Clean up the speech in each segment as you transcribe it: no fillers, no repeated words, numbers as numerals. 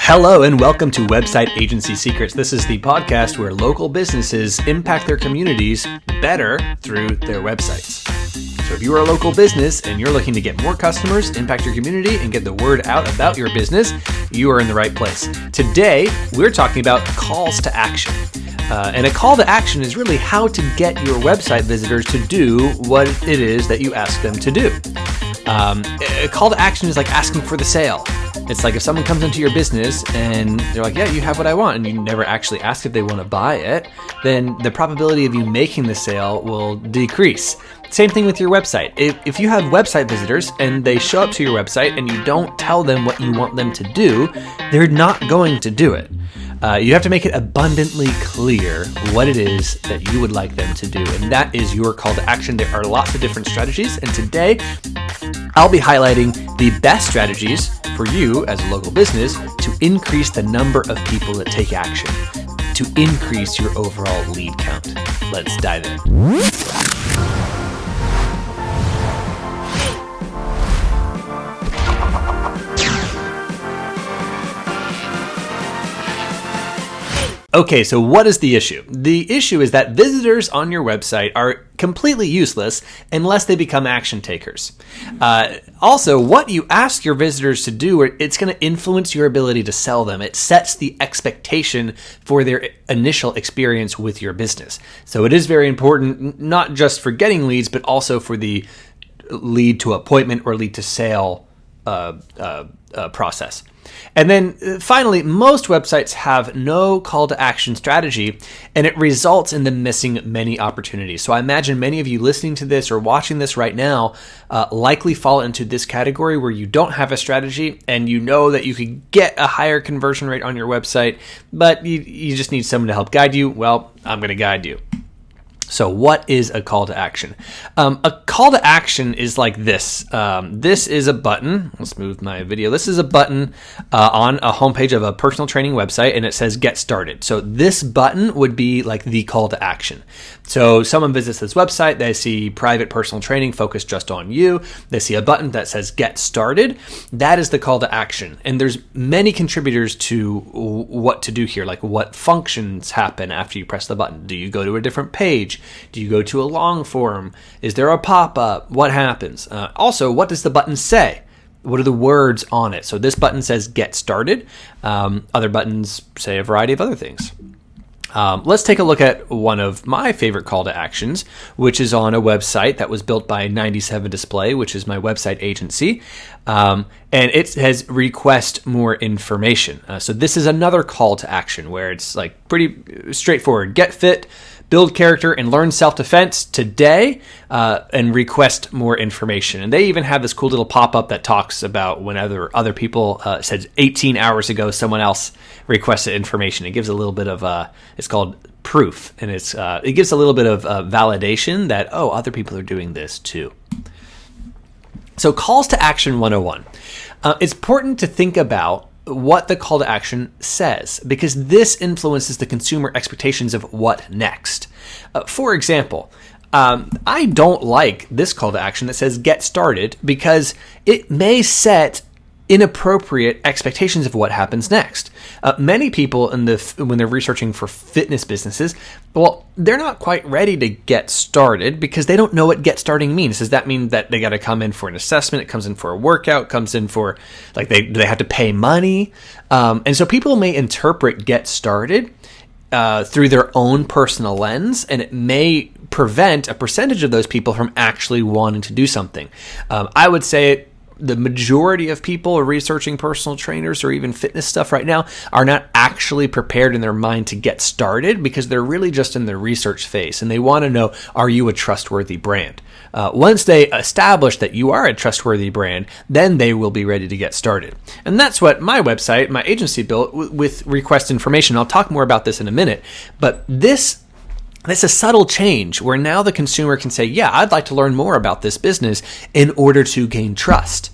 Hello and welcome to Website Agency Secrets. This is the podcast where local businesses impact their communities better through their websites. So if you are a local business and you're looking to get more customers, impact your community, and get the word out about your business, you are in the right place. Today, we're talking about calls to action. And a call to action is really how to get your website visitors to do what it is that you ask them to do. A call to action is like asking for the sale. It's like if someone comes into your business and they're like, yeah, you have what I want, and you never actually ask if they want to buy it, then the probability of you making the sale will decrease. Same thing with your website. If you have website visitors and they show up to your website and you don't tell them what you want them to do, they're not going to do it. You have to make it abundantly clear what it is that you would like them to do, and that is your call to action. There are lots of different strategies, and today I'll be highlighting the best strategies for you as a local business to increase the number of people that take action, to increase your overall lead count. Let's dive in. Okay, so what is the issue? The issue is that visitors on your website are completely useless unless they become action takers. Also, what you ask your visitors to do, it's going to influence your ability to sell them. It sets the expectation for their initial experience with your business. So it is very important, not just for getting leads, but also for the lead to appointment or lead to sale process. And then finally, most websites have no call to action strategy, and it results in them missing many opportunities. So I imagine many of you listening to this or watching this right now likely fall into this category where you don't have a strategy and you know that you could get a higher conversion rate on your website, but you just need someone to help guide you. Well, I'm going to guide you. So what is a call to action? A call to action is like this. This is a button. Let's move my video. This is a button on a homepage of a personal training website, and it says get started. So this button would be like the call to action. So someone visits this website, they see private personal training focused just on you. They see a button that says get started. That is the call to action. And there's many contributors to what to do here, like what functions happen after you press the button. Do you go to a different page? Do you go to a long form? Is there a pop-up? What happens? Also, what does the button say? What are the words on it? So this button says get started. Other buttons say a variety of other things. Let's take a look at one of my favorite call to actions, which is on a website that was built by 97 Display, which is my website agency. And it has request more information. So this is another call to action where it's like pretty straightforward. Get fit, build character, and learn self-defense today, and request more information. And they even have this cool little pop-up that talks about when other people said 18 hours ago someone else requested information. It gives a little bit of it's called proof, and it gives a little bit of validation that other people are doing this too. So calls to action 101. It's important to think about what the call to action says, because this influences the consumer expectations of what next. For example, I don't like this call to action that says get started because it may set inappropriate expectations of what happens next. Many people when they're researching for fitness businesses, well, they're not quite ready to get started because they don't know what get starting means. Does that mean that they got to come in for an assessment? It comes in for a workout, comes in for like they have to pay money. And so people may interpret get started through their own personal lens, and it may prevent a percentage of those people from actually wanting to do something. I would say the majority of people researching personal trainers or even fitness stuff right now are not actually prepared in their mind to get started because they're really just in the research phase and they want to know, are you a trustworthy brand? Once they establish that you are a trustworthy brand, then they will be ready to get started. And that's what my website, my agency built with request information. I'll talk more about this in a minute, but this is a subtle change where now the consumer can say, yeah, I'd like to learn more about this business in order to gain trust.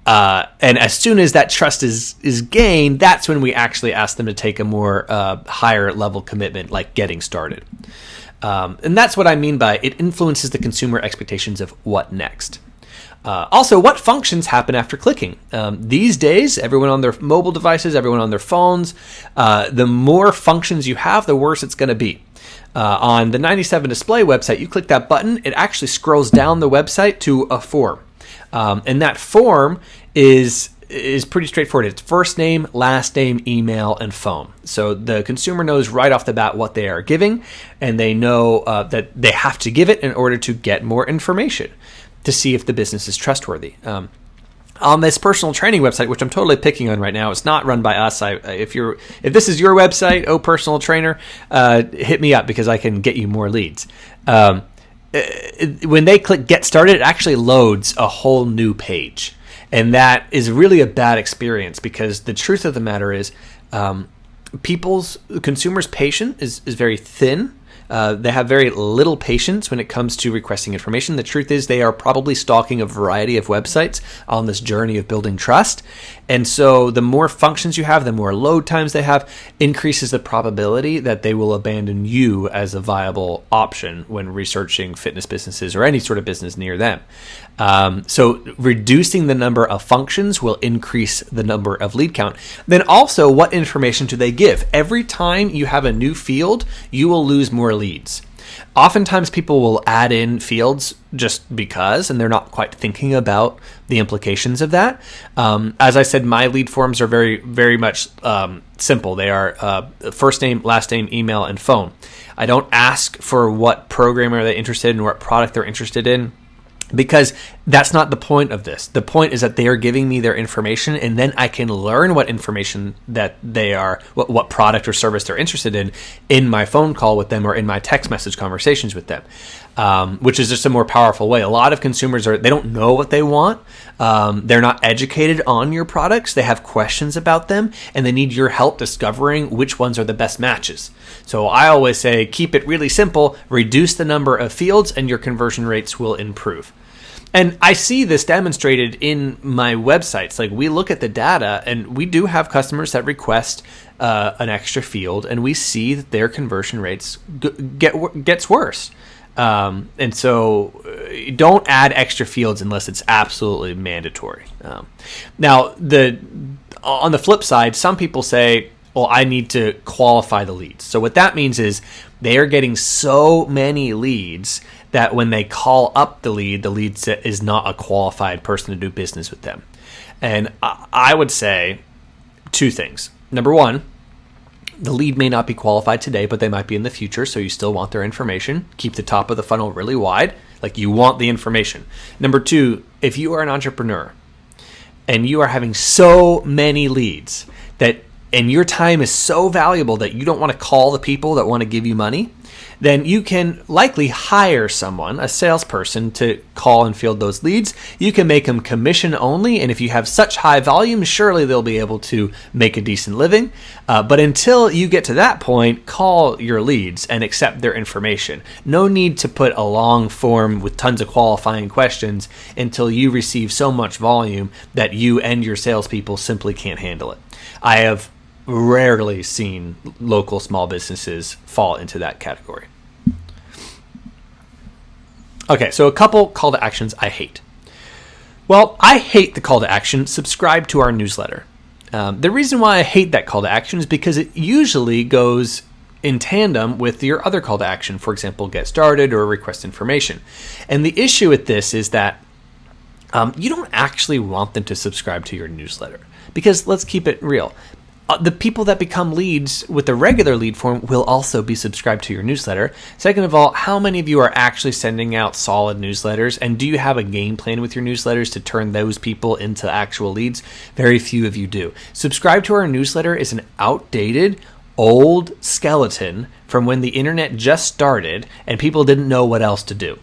And as soon as that trust is gained, that's when we actually ask them to take a more higher level commitment, like getting started. And that's what I mean by it influences the consumer expectations of what next. Also, what functions happen after clicking? These days, everyone on their mobile devices, everyone on their phones, the more functions you have, the worse it's going to be. On the 97 Display website, you click that button, it actually scrolls down the website to a form. And that form is pretty straightforward. It's first name, last name, email, and phone. So the consumer knows right off the bat what they are giving, and they know that they have to give it in order to get more information to see if the business is trustworthy. On this personal training website, which I'm totally picking on right now, it's not run by us. If this is your website, personal trainer, hit me up because I can get you more leads. When they click get started, it actually loads a whole new page. And that is really a bad experience because the truth of the matter is consumers' patience is very thin. They have very little patience when it comes to requesting information. The truth is they are probably stalking a variety of websites on this journey of building trust. And so the more functions you have, the more load times they have, increases the probability that they will abandon you as a viable option when researching fitness businesses or any sort of business near them. So reducing the number of functions will increase the number of lead count. Then also, what information do they give? Every time you have a new field, you will lose more leads. Oftentimes people will add in fields just because, and they're not quite thinking about the implications of that. As I said, my lead forms are very, very much simple. They are first name, last name, email, and phone. I don't ask for what program are they interested in or what product they're interested in, because that's not the point of this. The point is that they are giving me their information, and then I can learn what information that they are, what product or service they're interested in my phone call with them or in my text message conversations with them, which is just a more powerful way. A lot of consumers they don't know what they want. They're not educated on your products. They have questions about them, and they need your help discovering which ones are the best matches. So I always say, keep it really simple, reduce the number of fields, and your conversion rates will improve. And I see this demonstrated in my websites. Like, we look at the data, and we do have customers that request an extra field, and we see that their conversion rates gets worse. And so don't add extra fields unless it's absolutely mandatory. Now, on the flip side, some people say, well, I need to qualify the leads. So what that means is they are getting so many leads that when they call up the lead is not a qualified person to do business with them. And I would say two things. Number one, the lead may not be qualified today, but they might be in the future, so you still want their information. Keep the top of the funnel really wide, like you want the information. Number two, if you are an entrepreneur and you are having so many leads and your time is so valuable that you don't want to call the people that want to give you money, then you can likely hire someone, a salesperson, to call and field those leads. You can make them commission only, and if you have such high volume, surely they'll be able to make a decent living. But until you get to that point, call your leads and accept their information. No need to put a long form with tons of qualifying questions until you receive so much volume that you and your salespeople simply can't handle it. I have rarely seen local small businesses fall into that category. Okay, so a couple call to actions I hate. Well, I hate the call to action, subscribe to our newsletter. The reason why I hate that call to action is because it usually goes in tandem with your other call to action, for example, get started or request information. And the issue with this is that you don't actually want them to subscribe to your newsletter, because let's keep it real. The people that become leads with the regular lead form will also be subscribed to your newsletter. Second of all, how many of you are actually sending out solid newsletters? And do you have a game plan with your newsletters to turn those people into actual leads? Very few of you do. Subscribe to our newsletter is an outdated, old skeleton from when the internet just started and people didn't know what else to do.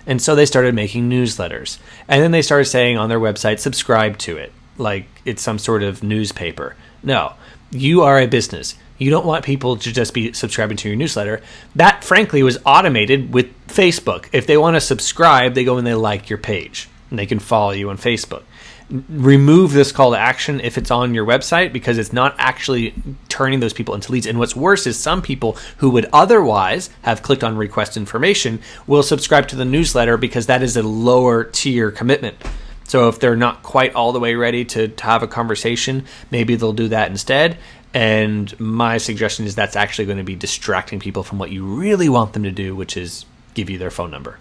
And so they started making newsletters. And then they started saying on their website, subscribe to it, like it's some sort of newspaper. No, you are a business. You don't want people to just be subscribing to your newsletter. That, frankly, was automated with Facebook. If they want to subscribe, they go and they like your page, and they can follow you on Facebook. remove this call to action if it's on your website, because it's not actually turning those people into leads. And what's worse is some people who would otherwise have clicked on request information will subscribe to the newsletter because that is a lower tier commitment. So if they're not quite all the way ready to have a conversation, maybe they'll do that instead. And my suggestion is that's actually going to be distracting people from what you really want them to do, which is give you their phone number.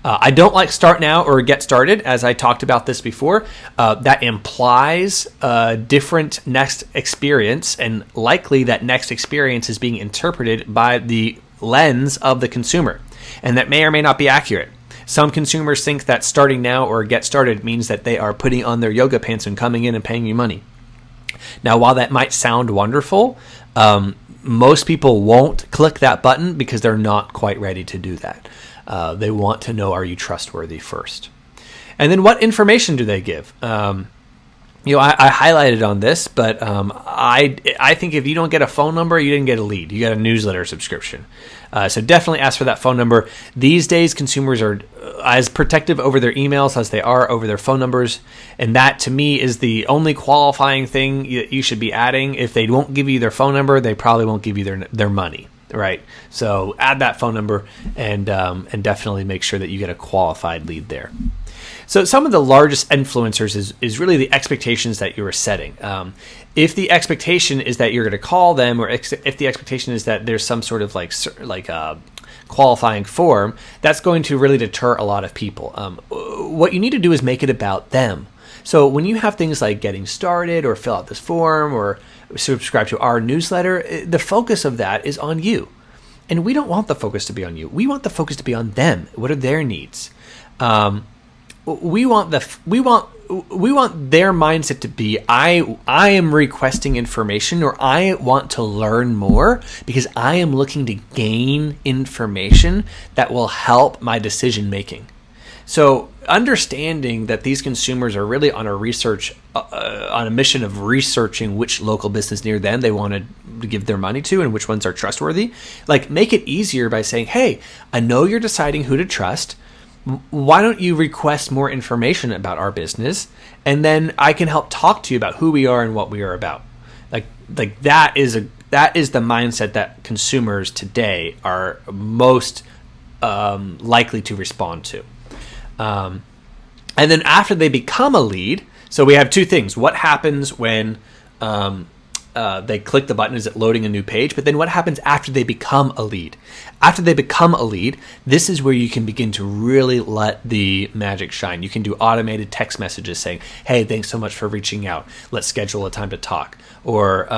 I don't like start now or get started, as I talked about this before. That implies a different next experience, and likely that next experience is being interpreted by the lens of the consumer, and that may or may not be accurate. Some consumers think that starting now or get started means that they are putting on their yoga pants and coming in and paying you money. Now, while that might sound wonderful, most people won't click that button because they're not quite ready to do that. They want to know, are you trustworthy first? And then what information do they give? I highlighted on this, but I think if you don't get a phone number, you didn't get a lead. You got a newsletter subscription. So definitely ask for that phone number. These days, consumers are as protective over their emails as they are over their phone numbers. And that, to me, is the only qualifying thing that you should be adding. If they won't give you their phone number, they probably won't give you their money. Right. So add that phone number and definitely make sure that you get a qualified lead there. So some of the largest influencers is really the expectations that you are setting. If the expectation is that you're going to call them, or if the expectation is that there's some sort of like qualifying form, that's going to really deter a lot of people. What you need to do is make it about them. So when you have things like getting started or fill out this form or subscribe to our newsletter, the focus of that is on you. And we don't want the focus to be on you. We want the focus to be on them. What are their needs? We want their mindset to be, I am requesting information, or I want to learn more because I am looking to gain information that will help my decision making. So understanding that these consumers are really on a mission of researching which local business near them they want to give their money to and which ones are trustworthy, like make it easier by saying, hey, I know you're deciding who to trust. Why don't you request more information about our business, and then I can help talk to you about who we are and what we are about. Like that is the mindset that consumers today are most likely to respond to. And then after they become a lead, so we have two things. What happens when they click the button? Is it loading a new page? But then what happens after they become a lead? After they become a lead, this is where you can begin to really let the magic shine. You can do automated text messages saying, hey, thanks so much for reaching out. Let's schedule a time to talk. Or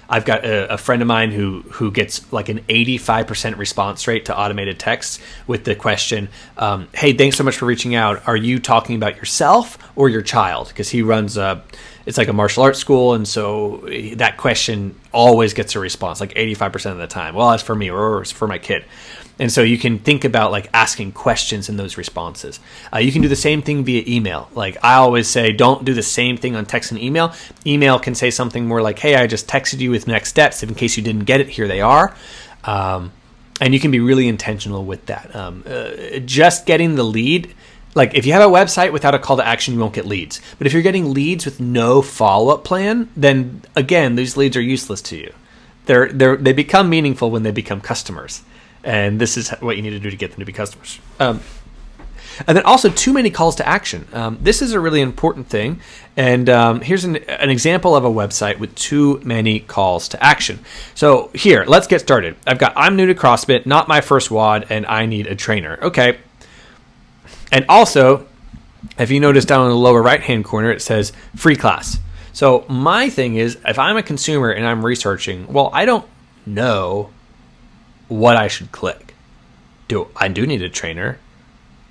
I've got a friend of mine who gets like an 85% response rate to automated texts with the question, hey, thanks so much for reaching out. Are you talking about yourself or your child? Because he runs it's like a martial arts school, and so that question always gets a response, like 85% of the time. Well, it's for me or it's for my kid. And so you can think about like asking questions in those responses. You can do the same thing via email. Like I always say, don't do the same thing on text and email. Email can say something more like, hey, I just texted you with next steps. In case you didn't get it, here they are. And you can be really intentional with that. Just getting the lead. Like if you have a website without a call to action, you won't get leads. But if you're getting leads with no follow-up plan, then again, these leads are useless to you. They become meaningful when they become customers. And this is what you need to do to get them to be customers. And then also too many calls to action. This is a really important thing. And here's an example of a website with too many calls to action. So here, let's get started. I'm new to CrossFit, not my first WOD, and I need a trainer. Okay. And also, if you notice down in the lower right-hand corner, it says free class. So my thing is, if I'm a consumer and I'm researching, well, I don't know what I should click. I do need a trainer.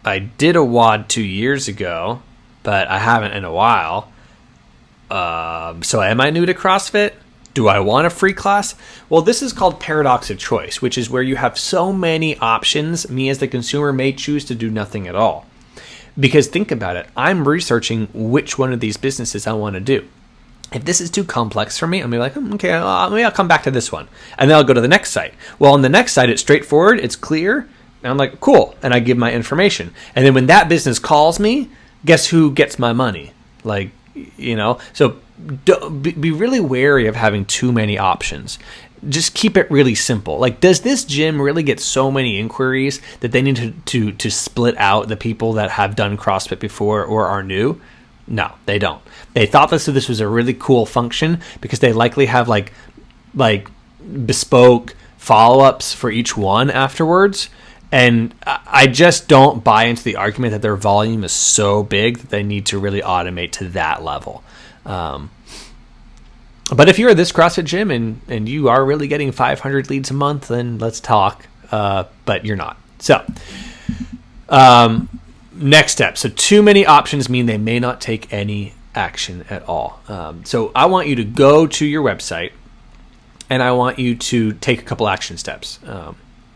I did a WOD 2 years ago, but I haven't in a while. So am I new to CrossFit? Do I want a free class? Well, this is called paradox of choice, which is where you have so many options, me as the consumer may choose to do nothing at all. Because think about it, I'm researching which one of these businesses I want to do. If this is too complex for me, I'm going to be like, okay, maybe I'll come back to this one. And then I'll go to the next site. Well, on the next site, it's straightforward, it's clear. And I'm like, cool. And I give my information. And then when that business calls me, guess who gets my money? Like So be really wary of having too many options. Just keep it really simple. Like, does this gym really get so many inquiries that they need to split out the people that have done CrossFit before or are new? No, they don't. They thought this was a really cool function because they likely have like bespoke follow-ups for each one afterwards. And I just don't buy into the argument that their volume is so big that they need to really automate to that level. But if you're at this CrossFit gym and you are really getting 500 leads a month, then let's talk. But you're not. So next step. So too many options mean they may not take any action at all. So I want you to go to your website and I want you to take a couple action steps.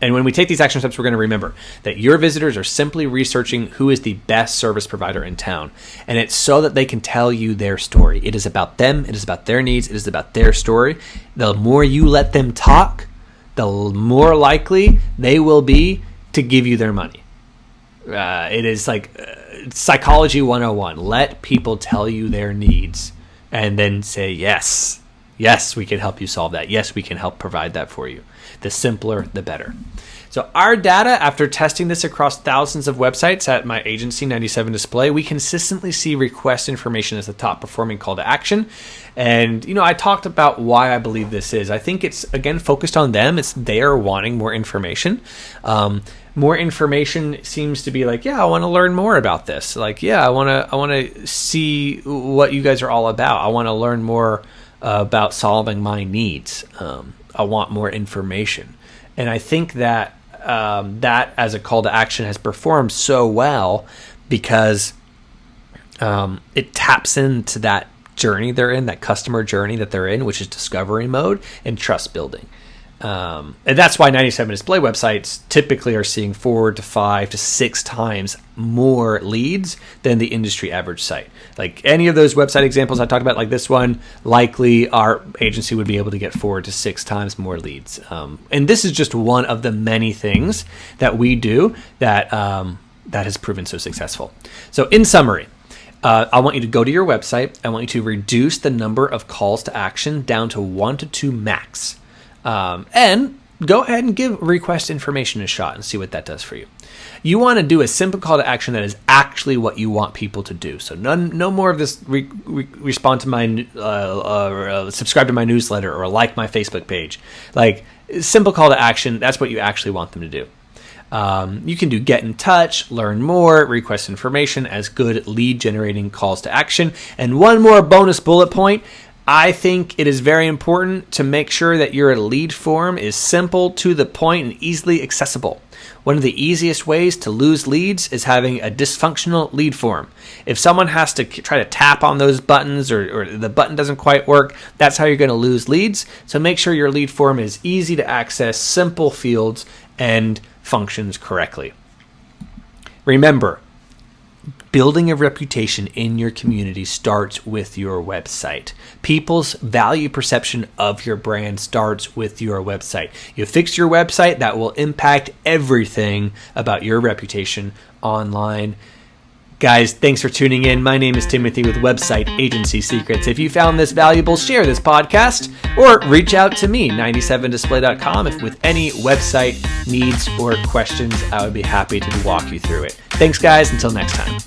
And when we take these action steps, we're going to remember that your visitors are simply researching who is the best service provider in town. And it's so that they can tell you their story. It is about them. It is about their needs. It is about their story. The more you let them talk, the more likely they will be to give you their money. It is like psychology 101. Let people tell you their needs and then say, yes, we can help you solve that. Yes, we can help provide that for you. The simpler, the better. So our data, after testing this across thousands of websites at my agency, 97 Display, we consistently see request information as the top performing call to action. And, I talked about why I believe this is. I think it's, again, focused on them. It's they're wanting more information. More information seems to be like, I want to learn more about this. Like, I want to see what you guys are all about. I want to learn more about solving my needs. I want more information. And I think that that as a call to action has performed so well because it taps into that journey they're in, that customer journey that they're in, which is discovery mode and trust building. And that's why 97 Display websites typically are seeing 4 to 5 to 6 times more leads than the industry average site. Like any of those website examples I talked about, like this one, likely our agency would be able to get 4 to 6 times more leads. And this is just one of the many things that we do that has proven so successful. So in summary, I want you to go to your website. I want you to reduce the number of calls to action down to 1 to 2 max. And go ahead and give request information a shot and see what that does for you. You want to do a simple call to action that is actually what you want people to do. So no more of this respond to my subscribe to my newsletter or like my Facebook page. Like simple call to action, that's what you actually want them to do. You can do get in touch, learn more, request information as good lead generating calls to action. And one more bonus bullet point. I think it is very important to make sure that your lead form is simple, to the point, and easily accessible. One of the easiest ways to lose leads is having a dysfunctional lead form. If someone has to try to tap on those buttons or the button doesn't quite work, that's how you're going to lose leads. So make sure your lead form is easy to access, simple fields, and functions correctly. Remember, building a reputation in your community starts with your website. People's value perception of your brand starts with your website. You fix your website, that will impact everything about your reputation online. Guys, thanks for tuning in. My name is Timothy with Website Agency Secrets. If you found this valuable, share this podcast or reach out to me, 97display.com, if with any website needs or questions. I would be happy to walk you through it. Thanks, guys. Until next time.